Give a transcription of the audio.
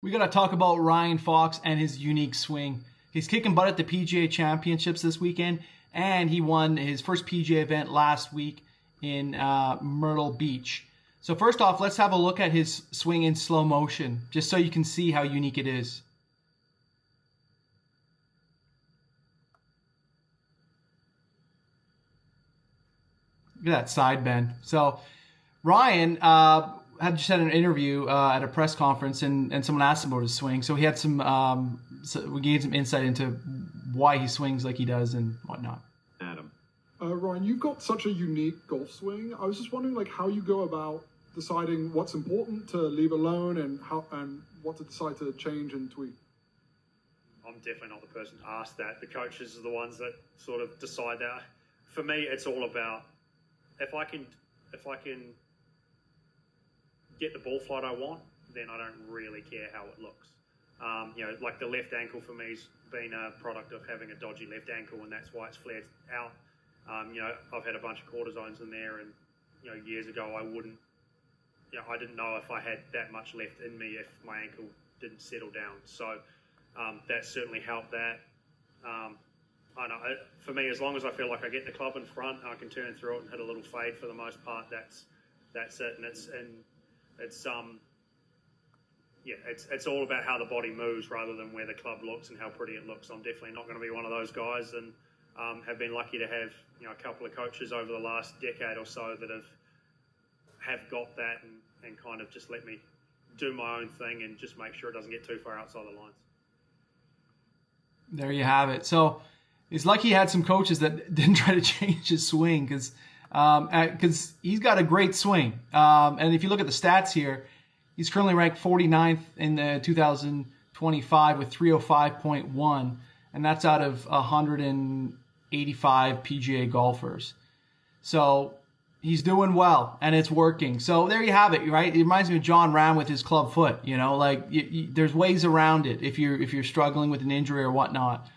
We got to talk about Ryan Fox and his unique swing. He's kicking butt at the PGA Championships this weekend, and he won his first PGA event last week in Myrtle Beach. So first off, let's have a look at his swing in slow motion, just so you can see how unique it is. Look at that side bend. So Ryan had just had an interview at a press conference, and someone asked him about his swing. So he had we gave some insight into why he swings like he does and whatnot. Adam. Ryan, you've got such a unique golf swing. I was just wondering, how you go about deciding what's important to leave alone and what to decide to change and tweak. I'm definitely not the person to ask that. The coaches are the ones that sort of decide that. For me, it's all about if I can get the ball flight I want, then I don't really care how it looks. Like the left ankle for me's been a product of having a dodgy left ankle, and that's why it's flared out. I've had a bunch of cortisones in there, and years ago I didn't know if I had that much left in me if my ankle didn't settle down. So that certainly helped that. I know for me, as long as I feel like I get the club in front, I can turn through it and hit a little fade. For the most part, that's it. And it's all about how the body moves rather than where the club looks and how pretty it looks. I'm definitely not going to be one of those guys, and have been lucky to have a couple of coaches over the last decade or so that have got that and kind of just let me do my own thing and just make sure it doesn't get too far outside the lines. There you have it. So it's like he had some coaches that didn't try to change his swing because he's got a great swing. And if you look at the stats here, he's currently ranked 49th in the 2025 with 305.1, and that's out of 185 PGA golfers. So he's doing well, and it's working. So there you have it, right? It reminds me of John Ram with his club foot. There's ways around it if you're struggling with an injury or whatnot.